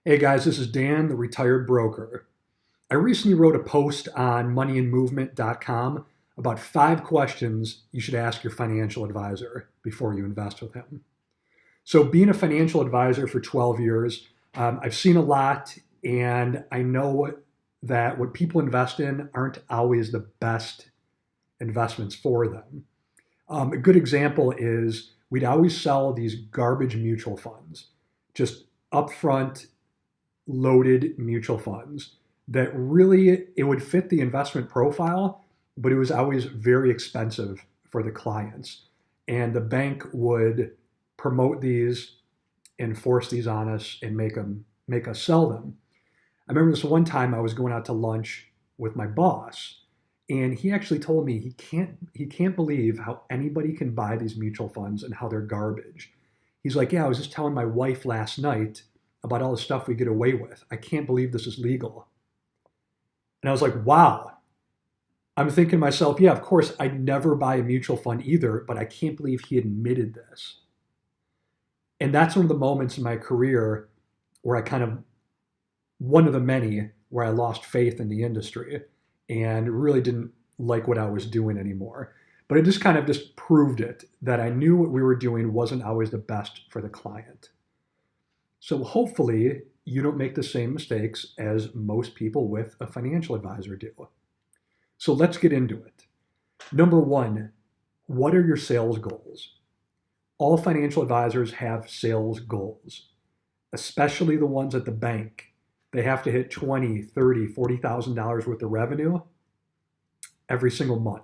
Hey guys, this is Dan, the retired broker. I recently wrote a post on moneyandmovement.com about 5 questions you should ask your financial advisor before you invest with him. So, being a financial advisor for 12 years, I've seen a lot and I know that what people invest in aren't always the best investments for them. A good example is we'd always sell these garbage mutual funds, just upfront loaded mutual funds that really it would fit the investment profile, but it was always very expensive for the clients. And the bank would promote these and force these on us and make us sell them. I remember this one time I was going out to lunch with my boss, and he actually told me he can't believe how anybody can buy these mutual funds and how they're garbage. He's like, yeah, I was just telling my wife last night about all the stuff we get away with. I can't believe this is legal. And I was like, wow. I'm thinking to myself, yeah, of course, I'd never buy a mutual fund either, but I can't believe he admitted this. And that's one of the moments in my career where I kind of, one of the many, where I lost faith in the industry and really didn't like what I was doing anymore. But it just kind of just proved it that I knew what we were doing wasn't always the best for the client. So hopefully you don't make the same mistakes as most people with a financial advisor do. So let's get into it. Number one, what are your sales goals? All financial advisors have sales goals, especially the ones at the bank. They have to hit 20, 30, $40,000 worth of revenue every single month.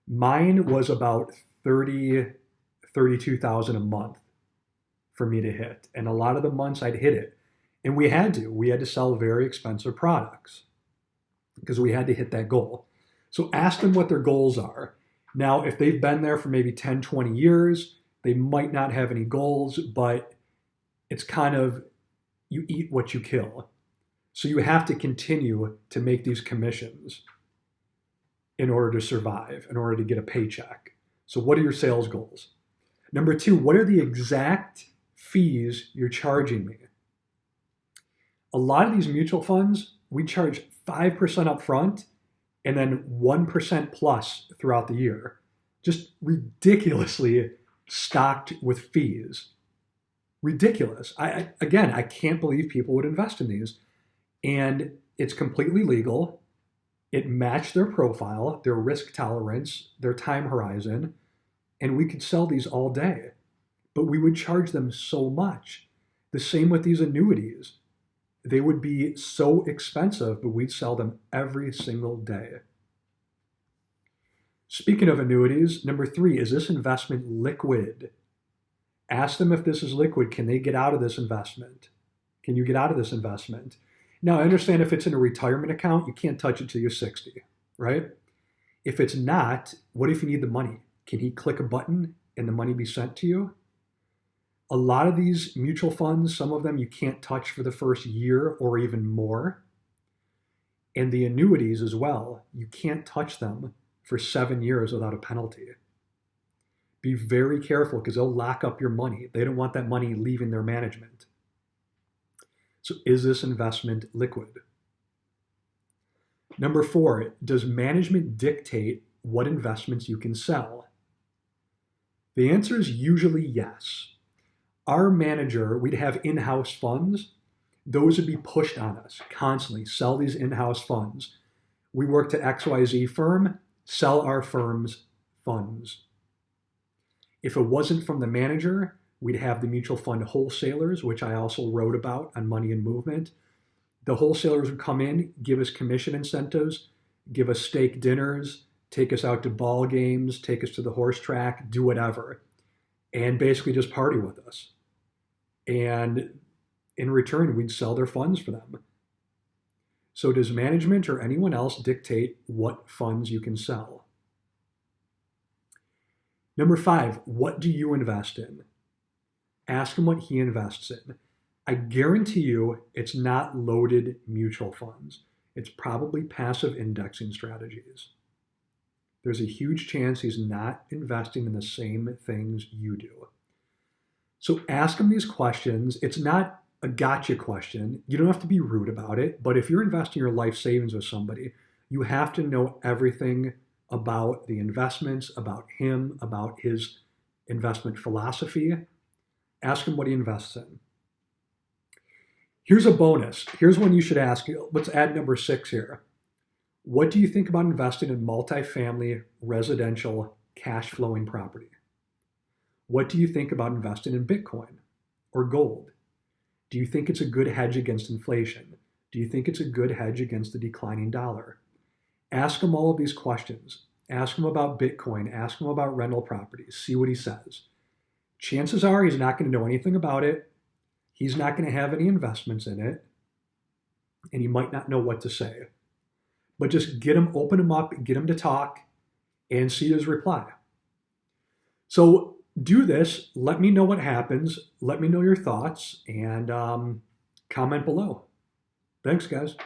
Mine was about 30, 32,000 a month for me to hit. And a lot of the months I'd hit it. And we had to. We had to sell very expensive products because we had to hit that goal. So ask them what their goals are. Now, if they've been there for maybe 10, 20 years, they might not have any goals, but it's kind of you eat what you kill. So you have to continue to make these commissions in order to survive, in order to get a paycheck. So what are your sales goals? Number two, what are the exact fees you're charging me? A lot of these mutual funds, we charge 5% up front and then 1% plus throughout the year. Just ridiculously stocked with fees. Ridiculous. I can't believe people would invest in these. And it's completely legal. It matched their profile, their risk tolerance, their time horizon, and we could sell these all day. But we would charge them so much. The same with these annuities. They would be so expensive, but we'd sell them every single day. Speaking of annuities, number three, is this investment liquid? Ask them if this is liquid. Can they get out of this investment? Can you get out of this investment? Now, I understand if it's in a retirement account, you can't touch it till you're 60, right? If it's not, what if you need the money? Can he click a button and the money be sent to you? A lot of these mutual funds, some of them you can't touch for the first year or even more. And the annuities as well, you can't touch them for 7 years without a penalty. Be very careful because they'll lock up your money. They don't want that money leaving their management. So is this investment liquid? Number four, does management dictate what investments you can sell? The answer is usually yes. Our manager, we'd have in-house funds. Those would be pushed on us constantly. Sell these in-house funds. We worked at XYZ firm, sell our firm's funds. If it wasn't from the manager, we'd have the mutual fund wholesalers, which I also wrote about on Money and Movement. The wholesalers would come in, give us commission incentives, give us steak dinners, take us out to ball games, take us to the horse track, do whatever, and basically just party with us. And in return, we'd sell their funds for them. So does management or anyone else dictate what funds you can sell? Number five, what do you invest in? Ask him what he invests in. I guarantee you it's not loaded mutual funds. It's probably passive indexing strategies. There's a huge chance he's not investing in the same things you do. So ask him these questions. It's not a gotcha question. You don't have to be rude about it, but if you're investing your life savings with somebody, you have to know everything about the investments, about him, about his investment philosophy. Ask him what he invests in. Here's a bonus. Here's one you should ask. Let's add number 6 here. What do you think about investing in multifamily residential cash flowing property? What do you think about investing in Bitcoin or gold? Do you think it's a good hedge against inflation? Do you think it's a good hedge against the declining dollar? Ask him all of these questions. Ask him about Bitcoin. Ask him about rental properties. See what he says. Chances are he's not going to know anything about it. He's not going to have any investments in it. And he might not know what to say. But just open him up, get him to talk, and see his reply. So do this. Let me know what happens. Let me know your thoughts, and comment below. Thanks, guys.